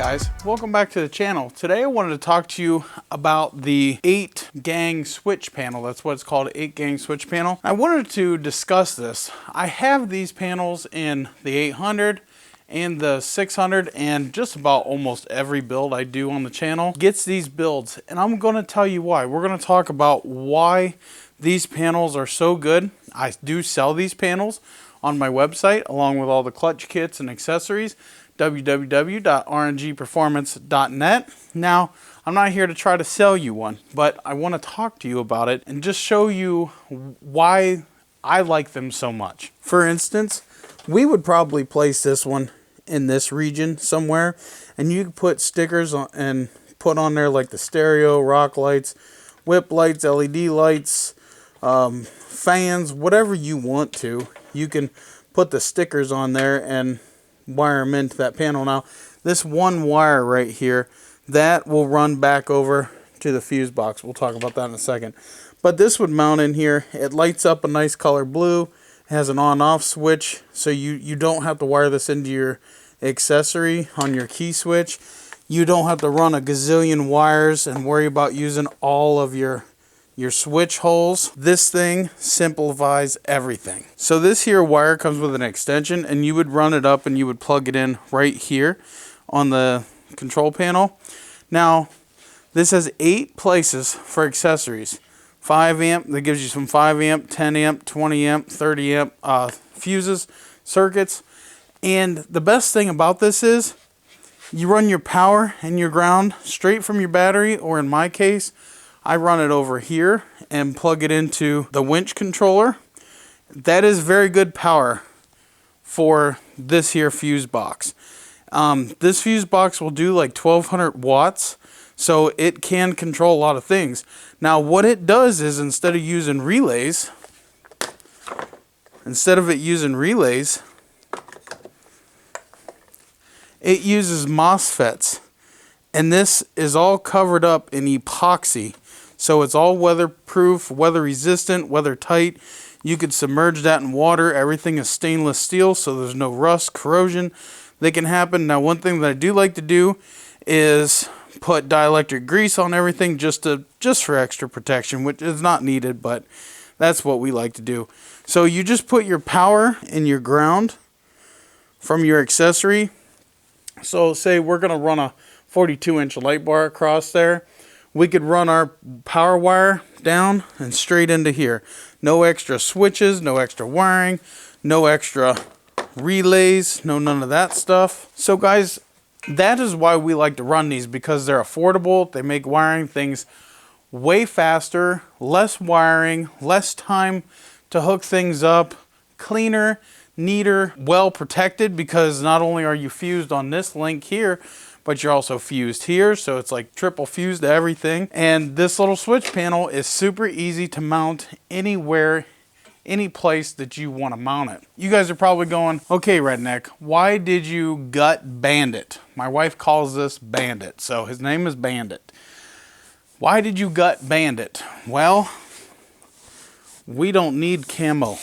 guys, welcome back to the channel. Today I wanted to talk to you about the 8-gang switch panel. That's what it's called, 8-gang switch panel. I wanted to discuss this. I have these panels in the 800 and the 600, and just about almost every build I do on the channel gets these builds, and I'm going to tell you why. We're going to talk about why these panels are so good. I do sell these panels on my website along with all the clutch kits and accessories, www.rngperformance.net. Now, I'm not here to try to sell you one, but I want to talk to you about it and just show you why I like them so much. For instance, we would probably place this one in this region somewhere, and you could put stickers on and put on there like the stereo, rock lights, whip lights, LED lights, fans, whatever you want to. You can put the stickers on there and wire them into that panel. Now, this one wire right here, that will run back over to the fuse box. We'll talk about that in a second. But this would mount in here. It lights up a nice color blue. It has an on-off switch, so you don't have to wire this into your accessory on your key switch. You don't have to run a gazillion wires and worry about using all of your switch holes. This thing simplifies everything. So this here wire comes with an extension, and you would run it up and you would plug it in right here on the control panel. Now, this has 8 places for accessories. 5 amp, that gives you some 5 amp, 10 amp, 20 amp, 30 amp fuses, circuits. And the best thing about this is you run your power and your ground straight from your battery, or in my case, I run it over here and plug it into the winch controller. That is very good power for this here fuse box. This fuse box will do like 1200 watts, so it can control a lot of things. Now what it does is, instead of using relays, it uses MOSFETs. And this is all covered up in epoxy. So it's all weatherproof, weather resistant, weather tight. You could submerge that in water. Everything is stainless steel, so there's no rust, corrosion that can happen. Now, one thing that I do like to do is put dielectric grease on everything just for extra protection, which is not needed, but that's what we like to do. So you just put your power and your ground from your accessory. So say we're going to run a 42-inch light bar across there. We could run our power wire down and straight into here. No extra switches, no extra wiring, no extra relays, none of that stuff. So guys, that is why we like to run these, because they're affordable. They make wiring things way faster, less wiring, less time to hook things up, cleaner, neater, well protected, because not only are you fused on this link here, but you're also fused here, so it's like triple fused to everything. And this little switch panel is super easy to mount anywhere, any place that you want to mount it. You guys are probably going, okay, Redneck, why did you gut Bandit? My wife calls this Bandit, so his name is Bandit. Why did you gut Bandit? Well, we don't need camo,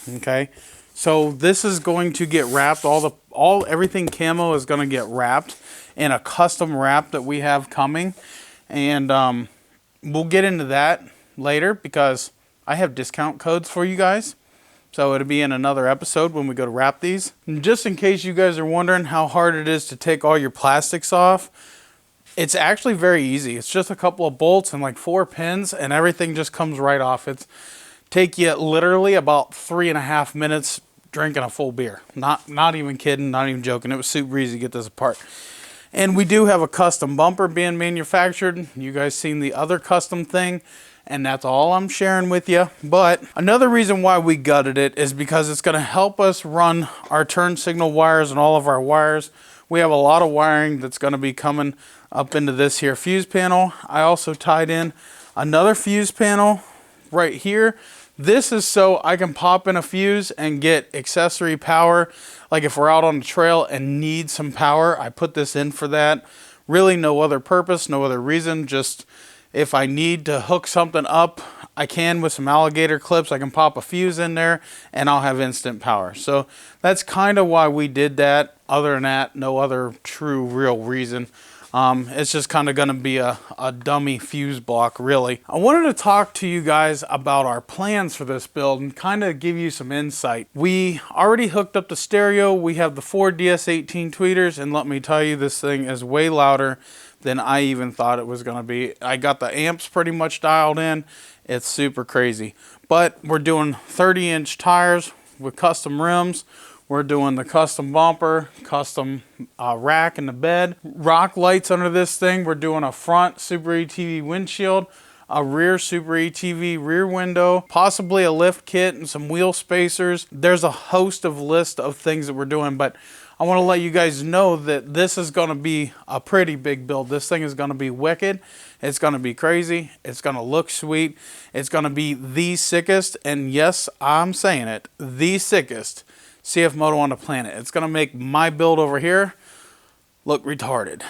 okay? So this is going to get wrapped, everything camo is going to get wrapped in a custom wrap that we have coming. And we'll get into that later, because I have discount codes for you guys. So it'll be in another episode when we go to wrap these. And just in case you guys are wondering how hard it is to take all your plastics off, it's actually very easy. It's just a couple of bolts and like 4 pins, and everything just comes right off. It's take you literally about 3.5 minutes drinking a full beer. Not even kidding, not even joking. It was super easy to get this apart. And we do have a custom bumper being manufactured. You guys seen the other custom thing, and that's all I'm sharing with you. But another reason why we gutted it is because it's going to help us run our turn signal wires and all of our wires. We have a lot of wiring that's going to be coming up into this here fuse panel. I also tied in another fuse panel right here. This is so I can pop in a fuse and get accessory power. Like if we're out on the trail and need some power, I put this in for that. Really no other purpose, no other reason. Just if I need to hook something up I can with some alligator clips. I can pop a fuse in there and I'll have instant power. So that's kind of why we did that. Other than that, no other true real reason. It's just kind of going to be a dummy fuse block, really. I wanted to talk to you guys about our plans for this build and kind of give you some insight. We already hooked up the stereo. We have the 4 DS18 tweeters, and let me tell you, this thing is way louder than I even thought it was going to be. I got the amps pretty much dialed in. It's super crazy. But we're doing 30-inch tires with custom rims. We're doing the custom bumper, custom rack in the bed, rock lights under this thing. We're doing a front Super ATV windshield, a rear Super ATV rear window, possibly a lift kit and some wheel spacers. There's a host of list of things that we're doing, but I want to let you guys know that this is going to be a pretty big build. This thing is going to be wicked. It's going to be crazy. It's going to look sweet. It's going to be the sickest, and yes, I'm saying it, the sickest CFMOTO on the planet. It's going to make my build over here look retarded,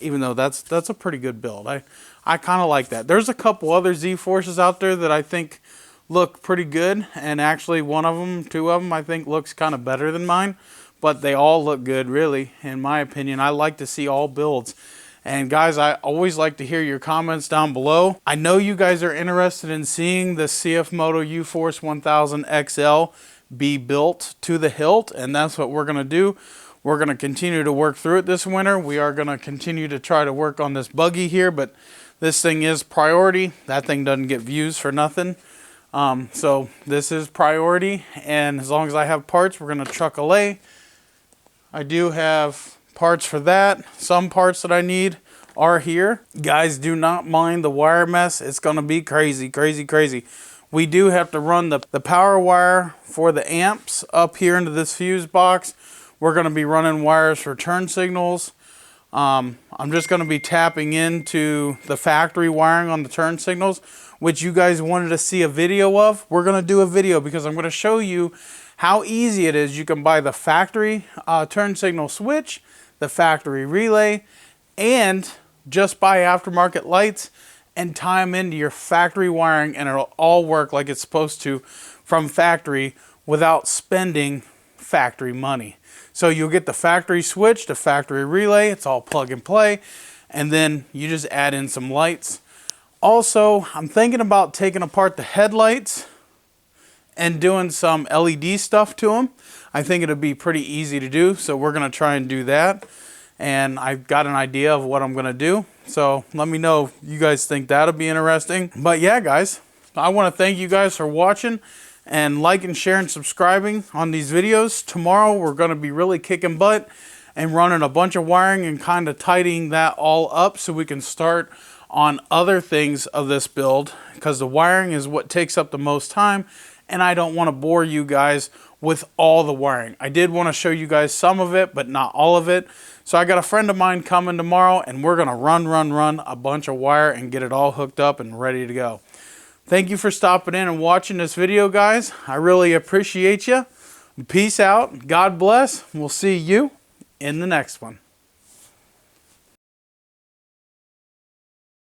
even though that's a pretty good build. I kind of like that. There's a couple other Z-Forces out there that I think look pretty good, and actually one of them, two of them, I think looks kind of better than mine, but they all look good, really, in my opinion. I like to see all builds. And guys, I always like to hear your comments down below. I know you guys are interested in seeing the CFMOTO UForce 1000 XL be built to the hilt, and that's what we're going to do. We're going to continue to work through it this winter. We are going to continue to try to work on this buggy here, but this thing is priority. That thing doesn't get views for nothing. So this is priority, and as long as I have parts, we're going to truck away. I do have parts for that. Some parts that I need are here. Guys, do not mind the wire mess. It's going to be crazy, crazy, crazy. We do have to run the power wire for the amps up here into this fuse box. We're going to be running wires for turn signals. I'm just going to be tapping into the factory wiring on the turn signals, which you guys wanted to see a video of. We're going to do a video because I'm going to show you how easy it is. You can buy the factory turn signal switch, the factory relay, and just buy aftermarket lights and tie them into your factory wiring, and it'll all work like it's supposed to from factory without spending factory money. So you'll get the factory switch, the factory relay, it's all plug and play, and then you just add in some lights. Also, I'm thinking about taking apart the headlights and doing some LED stuff to them. I think it'll be pretty easy to do, so we're going to try and do that. And I've got an idea of what I'm going to do. So let me know if you guys think that'll be interesting. But yeah, guys, I want to thank you guys for watching and liking, sharing, subscribing on these videos. Tomorrow we're going to be really kicking butt and running a bunch of wiring and kind of tidying that all up so we can start on other things of this build, because the wiring is what takes up the most time, and I don't want to bore you guys with all the wiring. I did want to show you guys some of it, but not all of it. So I got a friend of mine coming tomorrow, and we're going to run a bunch of wire and get it all hooked up and ready to go. Thank you for stopping in and watching this video, guys. I really appreciate you. Peace out. God bless. We'll see you in the next one.